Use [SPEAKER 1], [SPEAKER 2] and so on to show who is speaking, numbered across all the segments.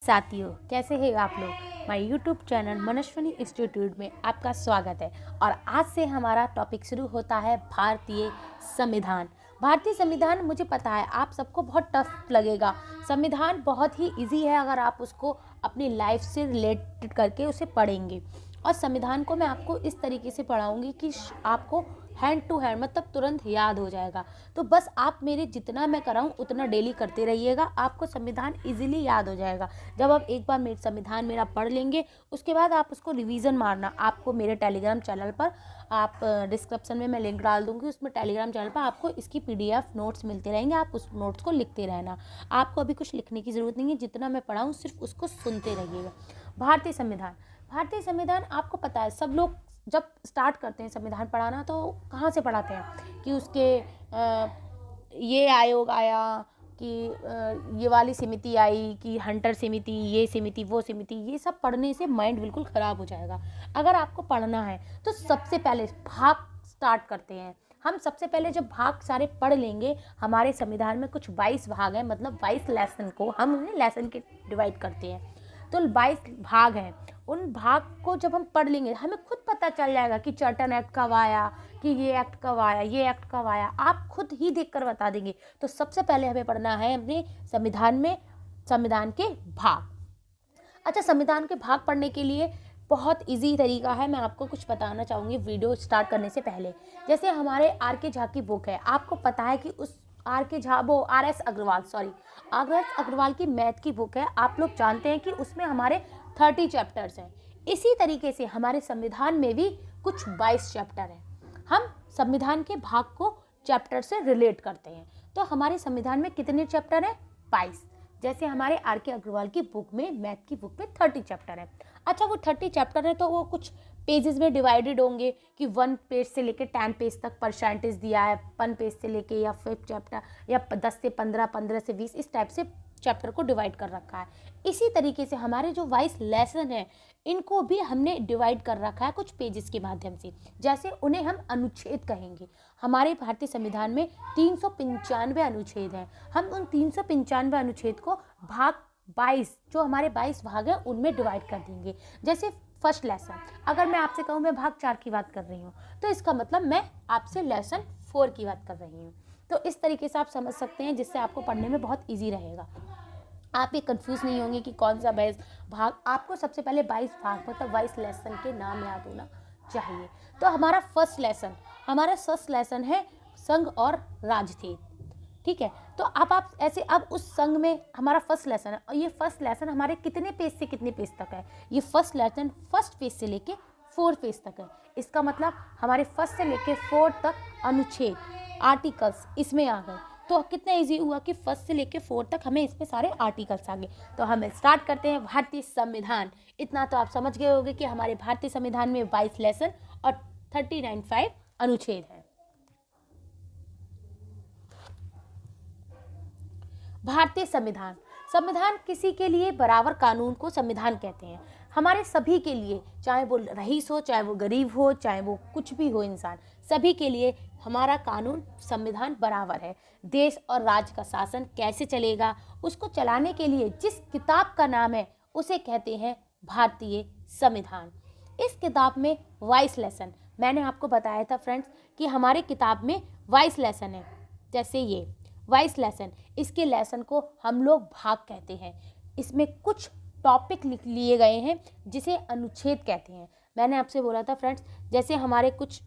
[SPEAKER 1] साथियों, कैसे हैं आप लोग। My YouTube channel Manaswini institute में आपका स्वागत है। और आज से हमारा टॉपिक शुरू होता है भारतीय संविधान। भारतीय संविधान, मुझे पता है आप सबको बहुत टफ लगेगा। संविधान बहुत ही इजी है अगर आप उसको अपनी लाइफ से रिलेटेड करके उसे पढ़ेंगे। और संविधान को मैं आपको इस तरीके से पढ़ाऊंगी कि आपको हैंड टू हैंड, मतलब तुरंत याद हो जाएगा। तो बस आप मेरे जितना मैं कराऊं उतना डेली करते रहिएगा, आपको संविधान इजीली याद हो जाएगा। जब आप एक बार मेरे संविधान मेरा पढ़ लेंगे, उसके बाद आप उसको रिवीजन मारना। आपको मेरे टेलीग्राम चैनल पर, आप डिस्क्रिप्शन में मैं लिंक डाल दूंगी, उसमें टेलीग्राम चैनल पर आपको इसकी PDF नोट्स मिलते रहेंगे। आप उस नोट्स को लिखते रहना। आपको अभी कुछ लिखने की ज़रूरत नहीं है, जितना मैं पढ़ाऊँ सिर्फ उसको सुनते रहिएगा। भारतीय संविधान। भारतीय संविधान आपको पता है, सब लोग जब स्टार्ट करते हैं संविधान पढ़ाना तो कहाँ से पढ़ाते हैं कि उसके ये आयोग आया, कि ये वाली समिति आई, कि हंटर समिति, ये समिति, वो समिति। ये सब पढ़ने से माइंड बिल्कुल ख़राब हो जाएगा। अगर आपको पढ़ना है तो सबसे पहले भाग स्टार्ट करते हैं। हम सबसे पहले जब भाग सारे पढ़ लेंगे, हमारे संविधान में कुछ 22 भाग हैं, मतलब 22 लेसन को हम उन्हें लेसन के डिवाइड करते हैं। तो 22 भाग हैं। उन भाग को जब हम पढ़ लेंगे, हमें खुद पता चल जाएगा कि चर्टन एक्ट कब आया, कि ये एक्ट कब आया, ये एक्ट कब आया। आप खुद ही देखकर बता देंगे। तो सबसे पहले हमें पढ़ना है अपने संविधान में संविधान के भाग। अच्छा, संविधान के भाग पढ़ने के लिए बहुत इजी तरीका है। मैं आपको कुछ बताना चाहूँगी वीडियो स्टार्ट करने से पहले। जैसे हमारे R.K. झा की बुक है, आपको पता है कि उस R.K. झा, वो R.S. Agarwal, sorry, R.S. Agarwal की मैथ की बुक है। आप लोग जानते हैं कि उसमें हमारे 30 चैप्टर्स हैं। इसी तरीके से हमारे संविधान में भी कुछ 22 चैप्टर हैं। हम संविधान के भाग को चैप्टर से रिलेट करते हैं। तो हमारे संविधान में कितने चैप्टर हैं? 22। जैसे हमारे R.K. अग्रवाल की बुक में, मैथ की बुक में 30 चैप्टर है। अच्छा, वो 30 चैप्टर है तो वो कुछ पेजेस में डिवाइडेड होंगे कि 1 पेज से लेके 10 पेज तक परसेंटेज दिया है, 1 पेज से लेके, या 5 चैप्टर, या 10 से 15, 15 से 20, इस टाइप से चैप्टर को डिवाइड कर रखा है। इसी तरीके से हमारे जो 22 लेसन है, इनको भी हमने डिवाइड कर रखा है कुछ पेजेस के माध्यम से। जैसे उन्हें हम अनुच्छेद कहेंगे। हमारे भारतीय संविधान में 395 अनुच्छेद हैं। हम उन 395 अनुच्छेद को भाग 22, जो हमारे 22 भाग हैं, उनमें डिवाइड कर देंगे। जैसे फर्स्ट लेसन, अगर मैं आपसे कहूँ मैं भाग 4 की बात कर रही हूँ, तो इसका मतलब मैं आपसे लेसन 4 की बात कर रही हूँ। तो इस तरीके से आप समझ सकते हैं, जिससे आपको पढ़ने में बहुत ईजी रहेगा। आप ये कंफ्यूज नहीं होंगे कि कौन सा 22 भाग। आपको सबसे पहले 22 भाग, मतलब 22 लेसन के नाम याद होना चाहिए। तो हमारा फर्स्ट लेसन है संघ और राजनीति। ठीक है, तो अब आप ऐसे, अब उस संघ में हमारा फर्स्ट लेसन है, और ये फर्स्ट लेसन हमारे कितने पेज से कितने पेज तक है? ये फर्स्ट लेसन फर्स्ट पेज से लेके 4 पेज तक है। इसका मतलब हमारे फर्स्ट से लेके 4 तक अनुच्छेद, आर्टिकल्स इसमें आ गए। तो कितना इजी हुआ कि फर्स्ट से लेके 4 तक हमें इसमें सारे आर्टिकल्स आ गए। तो हम स्टार्ट करते हैं भारतीय संविधान। इतना तो आप समझ गए होंगे कि हमारे भारतीय संविधान में 22 लेसन और 395 अनुच्छेद हैं। भारतीय संविधान। संविधान किसी के लिए बराबर कानून को संविधान कहते हैं। हमारे सभी के लिए, चाहे वो रईस हो, चाहे वो गरीब हो, चाहे वो कुछ भी हो इंसान, सभी के लिए हमारा कानून संविधान बराबर है। देश और राज्य का शासन कैसे चलेगा, उसको चलाने के लिए जिस किताब का नाम है, उसे कहते हैं भारतीय संविधान। इस किताब में 22 लेसन, मैंने आपको बताया था फ्रेंड्स कि हमारे किताब में 22 लेसन है। जैसे ये 22 लेसन, इसके लेसन को हम लोग भाग कहते हैं। इसमें कुछ टॉपिक लिख लिए गए हैं जिसे अनुच्छेद कहते हैं। मैंने आपसे बोला था फ्रेंड्स, जैसे हमारे कुछ,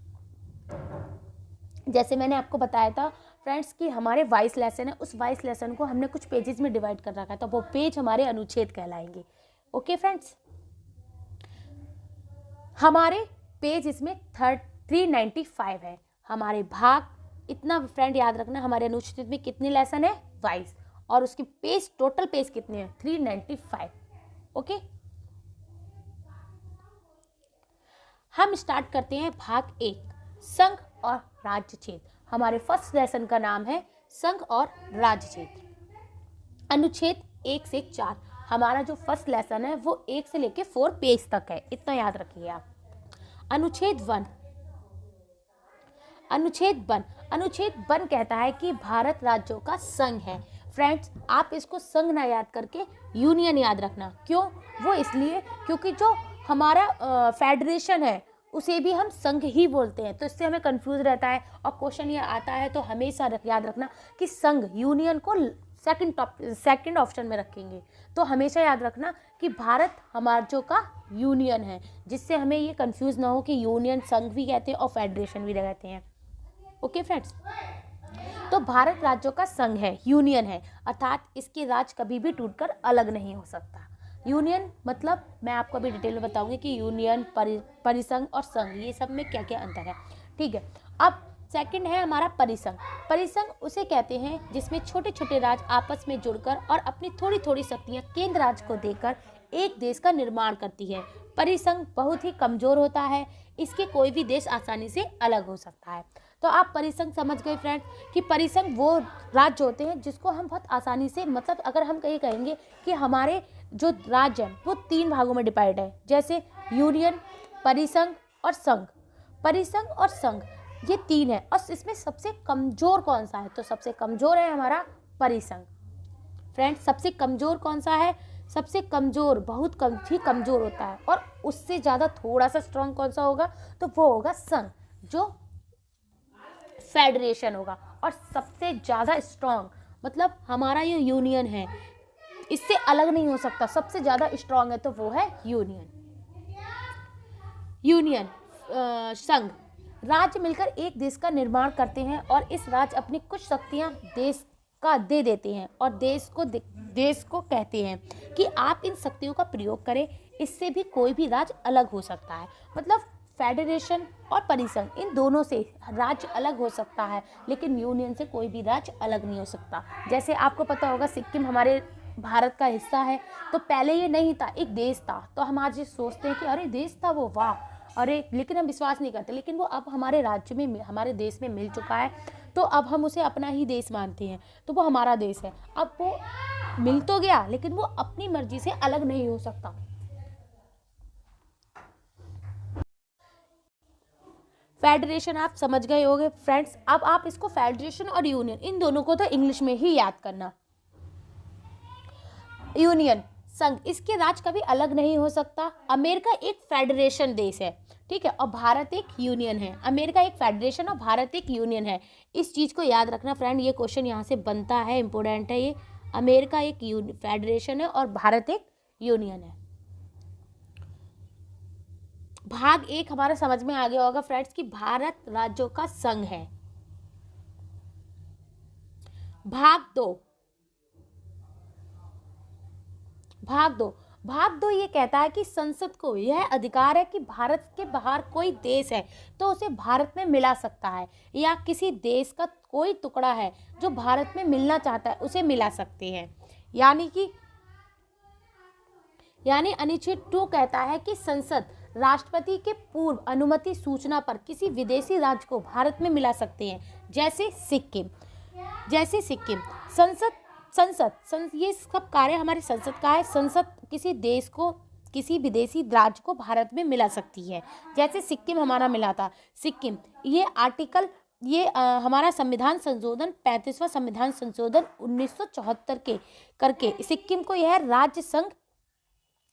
[SPEAKER 1] जैसे मैंने आपको बताया था फ्रेंड्स कि हमारे 22 लेसन है, उस 22 लेसन को हमने कुछ पेजेस में डिवाइड कर रखा है, तो वो पेज हमारे अनुच्छेद कहलाएंगे। ओके फ्रेंड्स, हमारे पेज इसमें 395 है। हमारे भाग, इतना फ्रेंड याद रखना, हमारे अनुच्छेद में कितने लेसन है? 22, और उसके पेज, टोटल पेज कितने हैं? 395। ओके, हम स्टार्ट करते हैं भाग 1, संघ और राज्य क्षेत्र। हमारे फर्स्ट लेसन का नाम है संघ और राज्य क्षेत्र। अनुच्छेद 1 से 4, हमारा जो फर्स्ट लेसन है वो 1 से लेके 4 पेज तक है, इतना याद रखिए आप। अनुच्छेद 1, अनुच्छेद 1 कहता है कि भारत राज्यों का संघ है। फ्रेंड्स आप इसको संघ ना याद करके यूनियन याद रखना। क्यों? वो इसलिए क्योंकि जो हमारा फेडरेशन है उसे भी हम संघ ही बोलते हैं, तो इससे हमें कंफ्यूज रहता है और क्वेश्चन ये आता है तो हमेशा याद रखना कि संघ, यूनियन को सेकंड ऑप्शन में रखेंगे। तो हमेशा याद रखना कि भारत हमारा जो का यूनियन है, जिससे हमें ये कंफ्यूज ना हो कि यूनियन संघ भी कहते हैं और फेडरेशन भी कहते हैं। ओके फ्रेंड्स, तो भारत राज्यों का संघ है, यूनियन है, अर्थात इसके राज्य कभी भी टूटकर अलग नहीं हो सकता। यूनियन मतलब मैं आपको अभी डिटेल में बताऊंगी कि यूनियन, परिसंघ और संघ, ये सब में क्या क्या अंतर है। ठीक है, अब सेकंड है हमारा परिसंघ। परिसंघ उसे कहते हैं जिसमें छोटे छोटे राज्य आपस में जुड़कर और अपनी थोड़ी थोड़ी शक्तियां केंद्र राज्य को देकर एक देश का निर्माण करती है। परिसंघ बहुत ही कमजोर होता है, इसके कोई भी देश आसानी से अलग हो सकता है। तो आप परिसंघ समझ गए फ्रेंड्स कि परिसंघ वो राज्य होते हैं जिसको हम बहुत आसानी से, मतलब अगर हम कहीं कहेंगे कि हमारे जो राज्य है वो 3 भागों में डिवाइड है, जैसे यूनियन, परिसंघ और संघ। परिसंघ और संघ ये 3 है, और इसमें सबसे कमजोर कौन सा है? तो सबसे कमजोर है हमारा परिसंघ। फ्रेंड्स सबसे कमजोर कौन सा है? सबसे कमजोर, बहुत कम ही कमजोर होता है, और उससे ज़्यादा थोड़ा सा स्ट्रॉन्ग कौन सा होगा? तो वो होगा संघ, जो फेडरेशन होगा। और सबसे ज़्यादा स्ट्रॉन्ग, मतलब हमारा ये यूनियन है, इससे अलग नहीं हो सकता, सबसे ज़्यादा स्ट्रॉन्ग है तो वो है यूनियन। यूनियन संघ, राज्य मिलकर एक देश का निर्माण करते हैं और इस राज्य अपनी कुछ शक्तियां देश का दे देते हैं और देश को कहते हैं कि आप इन शक्तियों का प्रयोग करें, इससे भी कोई भी राज्य अलग हो सकता है। मतलब फेडरेशन और परिसंघ, इन दोनों से राज्य अलग हो सकता है, लेकिन यूनियन से कोई भी राज्य अलग नहीं हो सकता। जैसे आपको पता होगा सिक्किम हमारे भारत का हिस्सा है, तो पहले ये नहीं था, एक देश था, तो हम आज ये सोचते हैं कि अरे देश था वो, वाह, अरे, लेकिन हम विश्वास नहीं करते। लेकिन वो अब हमारे राज्य में, हमारे देश में मिल चुका है, तो अब हम उसे अपना ही देश मानते हैं, तो वो हमारा देश है। अब वो मिल तो गया, लेकिन वो अपनी मर्जी से अलग नहीं हो सकता। फेडरेशन आप समझ गए होंगे फ्रेंड्स। अब आप इसको फेडरेशन और यूनियन, इन दोनों को तो इंग्लिश में ही याद करना। यूनियन संघ, इसके राज्य कभी अलग नहीं हो सकता। अमेरिका एक फेडरेशन देश है, ठीक है, और भारत एक यूनियन है। अमेरिका एक फेडरेशन और भारत एक यूनियन है। इस चीज को याद रखना फ्रेंड, ये क्वेश्चन यहाँ से बनता है, इंपोर्टेंट है ये। अमेरिका एक फेडरेशन है और भारत एक यूनियन है। भाग 1 हमारा समझ में आ गया होगा फ्रेंड्स कि भारत राज्यों का संघ है। भाग 2, भाग दो ये कहता है कि संसद को यह अधिकार है कि भारत के बाहर कोई देश है तो उसे भारत में मिला सकता है, या किसी देश का कोई टुकड़ा है जो भारत में मिलना चाहता है उसे मिला सकते हैं। यानी अनुच्छेद 2 कहता है कि संसद राष्ट्रपति के पूर्व अनुमति सूचना पर किसी विदेशी राज्य को भारत में मिला सकते हैं, जैसे सिक्किम। संसद ये सब कार्य हमारे संसद का है। संसद किसी देश को, किसी विदेशी राज्य को भारत में मिला सकती है, जैसे सिक्किम हमारा मिला था। सिक्किम ये आर्टिकल, ये हमारा संविधान संशोधन 35वां संविधान संशोधन 1974 के करके सिक्किम को यह राज्य संघ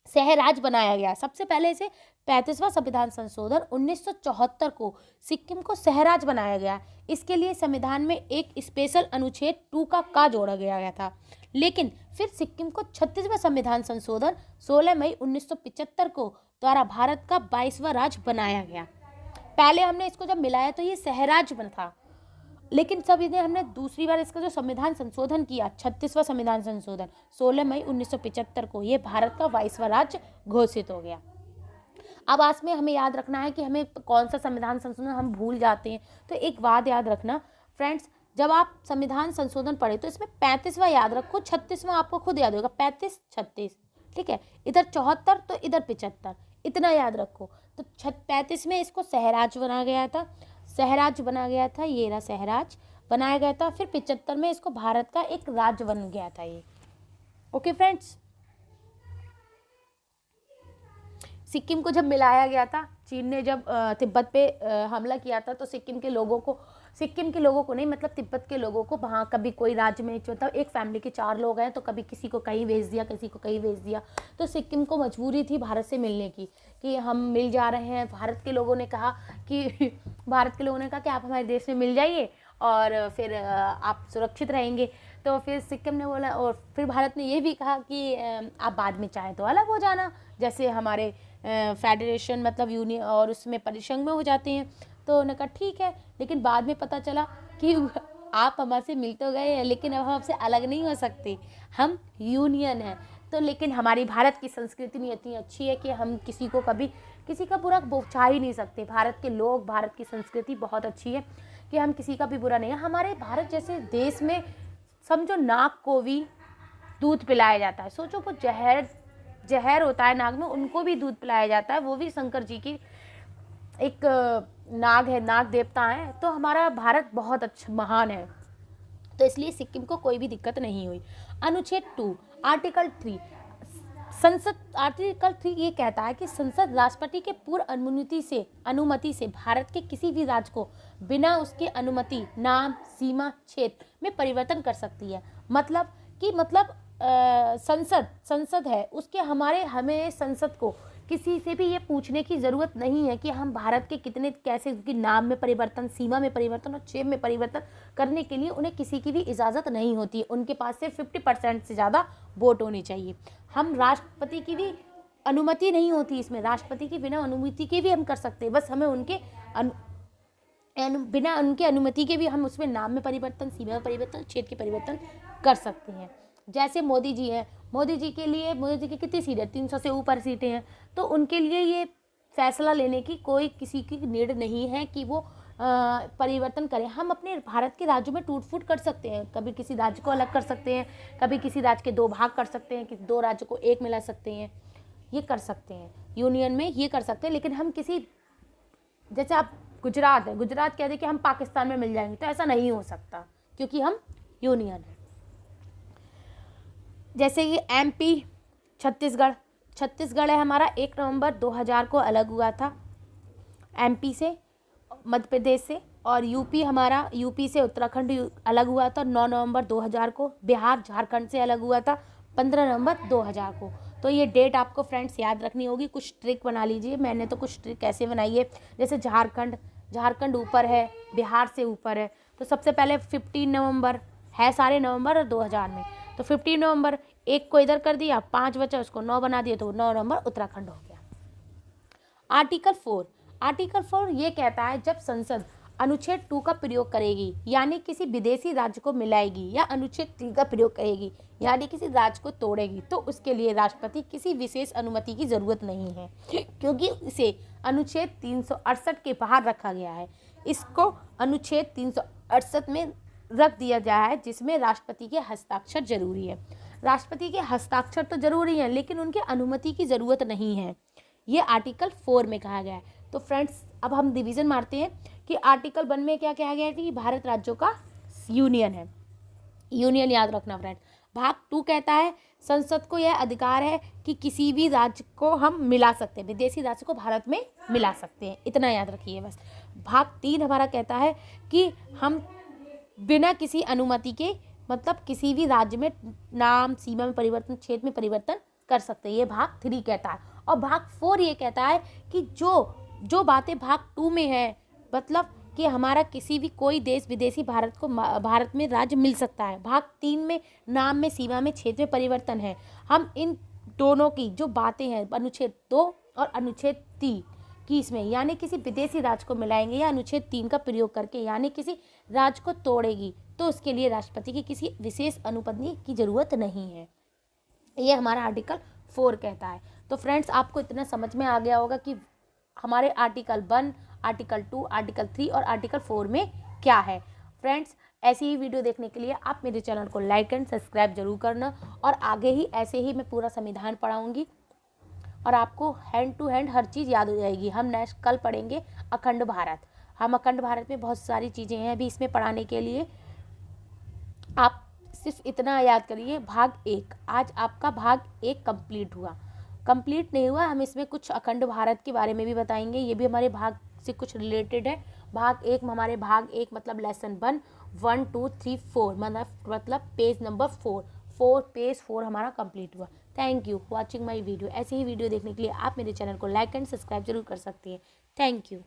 [SPEAKER 1] सहराज बनाया गया। सबसे पहले इसे 35वां संविधान संशोधन 1974 को सिक्किम को सहराज बनाया गया। इसके लिए संविधान में एक स्पेशल अनुच्छेद 2 का जोड़ा गया था। लेकिन फिर सिक्किम को 36वां संविधान संशोधन 16 मई 1975 को द्वारा भारत का 22वां राज्य बनाया गया। पहले हमने इसको जब मिलाया तो ये सहराज बना था, लेकिन सब इन्हें हमने दूसरी बार इसका जो संविधान संशोधन किया, 36वां संविधान संशोधन 16 मई 1975 को, ये भारत का 22वां राज्य घोषित हो गया। अब आज में हमें याद रखना है कि हमें कौन सा संविधान संशोधन हम भूल जाते हैं, तो एक बात याद रखना फ्रेंड्स, जब आप संविधान संशोधन पढ़े तो इसमें 35वां याद रखो, 36वां आपको खुद याद होगा, 35 36, ठीक है, इधर 74 तो इधर 75, इतना याद रखो। तो 35 में इसको सहराज बनाया गया था, ये रहा सहराज बनाया गया था। फिर 75 में इसको भारत का एक राज्य बन गया था ये। ओके फ्रेंड्स, सिक्किम को जब मिलाया गया था, चीन ने जब तिब्बत पे हमला किया था, तो सिक्किम के लोगों को सिक्किम के लोगों को नहीं, मतलब तिब्बत के लोगों को वहाँ कभी कोई राज्य में, मतलब एक फैमिली के 4 लोग हैं तो कभी किसी को कहीं भेज दिया, किसी को कहीं भेज दिया। तो सिक्किम को मजबूरी थी भारत से मिलने की कि हम मिल जा रहे हैं। भारत के लोगों ने कहा कि भारत के लोगों ने कहा कि आप हमारे देश में मिल जाइए और फिर आप सुरक्षित रहेंगे। तो फिर सिक्किम ने बोला, और फिर भारत ने ये भी कहा कि आप बाद में चाहें तो अलग हो जाना, जैसे हमारे फेडरेशन मतलब यूनियन और उसमें परिसंघ में हो जाते हैं। तो उन्होंने कहा ठीक है, लेकिन बाद में पता चला कि आप हमसे मिल तो गए हैं लेकिन अब हम आपसे अलग नहीं हो सकते, हम यूनियन हैं। तो लेकिन हमारी भारत की संस्कृति में इतनी अच्छी है कि हम किसी को कभी किसी का बुरा चाह ही नहीं सकते। भारत के लोग, भारत की संस्कृति बहुत अच्छी है कि हम किसी का भी बुरा नहीं है। हमारे भारत जैसे देश में समझो नाग को भी दूध पिलाया जाता है। सोचो, वो जहर होता है नाग में, उनको भी दूध पिलाया जाता है। वो भी शंकर जी की एक नाग है, नाग देवता है। तो हमारा भारत बहुत अच्छा महान है, तो इसलिए सिक्किम को कोई भी दिक्कत नहीं हुई। अनुच्छेद 2 आर्टिकल 3 संसद, आर्टिकल 3 ये कहता है कि संसद राष्ट्रपति के पूर्व अनुमति से भारत के किसी भी राज्य को बिना उसके अनुमति नाम, सीमा, क्षेत्र में परिवर्तन कर सकती है। मतलब कि संसद है उसके हमें संसद को किसी से भी ये पूछने की ज़रूरत नहीं है कि हम भारत के कितने कैसे कि नाम में परिवर्तन, सीमा में परिवर्तन और क्षेत्र में परिवर्तन करने के लिए उन्हें किसी की भी इजाज़त नहीं होती। उनके पास सिर्फ 50% से ज़्यादा वोट होने चाहिए। हम राष्ट्रपति की भी अनुमति नहीं होती इसमें, राष्ट्रपति की बिना अनुमति के भी हम कर सकते हैं। बस हमें बिना उनके अनुमति के भी हम उसमें नाम में परिवर्तन, सीमा में परिवर्तन, क्षेत्र के परिवर्तन कर सकते हैं। जैसे मोदी जी हैं, मोदी जी की कितनी सीटें, 300 से ऊपर सीटें हैं। तो उनके लिए ये फैसला लेने की कोई किसी की नीड नहीं है कि वो परिवर्तन करें। हम अपने भारत के राज्यों में टूट फूट कर सकते हैं, कभी किसी राज्य को अलग कर सकते हैं, कभी किसी राज्य के 2 भाग कर सकते हैं, किसी 2 राज्यों को एक मिला सकते हैं, ये कर सकते हैं यूनियन में, ये कर सकते हैं। लेकिन हम किसी, जैसे आप गुजरात है, गुजरात कह दे कि हम पाकिस्तान में मिल जाएंगे, तो ऐसा नहीं हो सकता क्योंकि हम यूनियन है। जैसे कि MP छत्तीसगढ़ है हमारा, 1 नवंबर 2000 को अलग हुआ था MP से, मध्य प्रदेश से। और यूपी से उत्तराखंड अलग हुआ था 9 नवंबर 2000 को। बिहार झारखंड से अलग हुआ था 15 नवंबर 2000 को। तो ये डेट आपको फ्रेंड्स याद रखनी होगी। कुछ ट्रिक बना लीजिए, मैंने तो कुछ ट्रिक ऐसे बनाई है। जैसे झारखंड ऊपर है, बिहार से ऊपर है, तो सबसे पहले 15 नवंबर है, सारे नवंबर और 2000 में, तो 15 नवंबर, 1 को इधर कर दिया, 5 बचा, उसको 9 बना दिया, तो 9 नवंबर उत्तराखंड हो गया। आर्टिकल 4 ये कहता है जब संसद अनुच्छेद 2 का प्रयोग करेगी यानी किसी विदेशी राज्य को मिलाएगी, या अनुच्छेद 3 का प्रयोग करेगी यानी किसी राज्य को तोड़ेगी, तो उसके लिए राष्ट्रपति किसी विशेष अनुमति की जरूरत नहीं है, क्योंकि इसे अनुच्छेद 368 के बाहर रखा गया है। इसको अनुच्छेद 368 में रख दिया गया है, जिसमें राष्ट्रपति के हस्ताक्षर जरूरी है। राष्ट्रपति के हस्ताक्षर तो जरूरी है, लेकिन उनके अनुमति की जरूरत नहीं है, ये आर्टिकल 4 में कहा गया है। तो फ्रेंड्स, अब हम डिवीजन मारते हैं कि आर्टिकल 1 में क्या कहा गया है कि भारत राज्यों का यूनियन है, यूनियन याद रखना फ्रेंड्स। भाग 2 कहता है संसद को यह अधिकार है कि किसी भी राज्य को हम मिला सकते हैं, विदेशी राज्य को भारत में मिला सकते हैं, इतना याद रखिए बस। भाग 3 हमारा कहता है कि हम बिना किसी अनुमति के, मतलब किसी भी राज्य में नाम, सीमा में परिवर्तन, क्षेत्र में परिवर्तन कर सकते हैं, ये भाग 3 कहता है। और भाग 4 ये कहता है कि जो बातें भाग 2 में है, मतलब कि हमारा किसी भी कोई देश विदेशी भारत में राज्य मिल सकता है। भाग 3 में नाम में, सीमा में, क्षेत्र में परिवर्तन है। हम इन दोनों की जो बातें हैं अनुच्छेद 2 और अनुच्छेद 3 की, इसमें यानी किसी विदेशी राज्य को मिलाएंगे या अनुच्छेद 3 का प्रयोग करके यानी किसी राज्य को तोड़ेगी, तो उसके लिए राष्ट्रपति की किसी विशेष अनुमति की जरूरत नहीं है, ये हमारा आर्टिकल 4 कहता है। तो फ्रेंड्स, आपको इतना समझ में आ गया होगा कि हमारे आर्टिकल 1, आर्टिकल 2, आर्टिकल 3 और आर्टिकल 4 में क्या है। फ्रेंड्स, ऐसी ही वीडियो देखने के लिए आप मेरे चैनल को लाइक एंड सब्सक्राइब जरूर करना, और आगे ही ऐसे ही मैं पूरा संविधान पढ़ाऊंगी और आपको हैंड टू हैंड हर चीज़ याद हो जाएगी। हम नेक्स्ट कल पढ़ेंगे अखंड भारत। हम अखंड भारत में बहुत सारी चीज़ें हैं अभी इसमें पढ़ाने के लिए। आप सिर्फ इतना याद करिए, भाग 1, आज आपका भाग 1 कंप्लीट हुआ। कंप्लीट नहीं हुआ, हम इसमें कुछ अखंड भारत के बारे में भी बताएंगे, ये भी हमारे भाग से कुछ रिलेटेड है। भाग 1 हमारे भाग 1 मतलब लेसन 1 2 3 4 मतलब पेज नंबर 4 पेज 4 हमारा कंप्लीट हुआ। Thank you watching my video. ऐसे ही वीडियो देखने के लिए आप मेरे चैनल को लाइक एंड सब्सक्राइब जरूर कर सकती हैं। Thank you.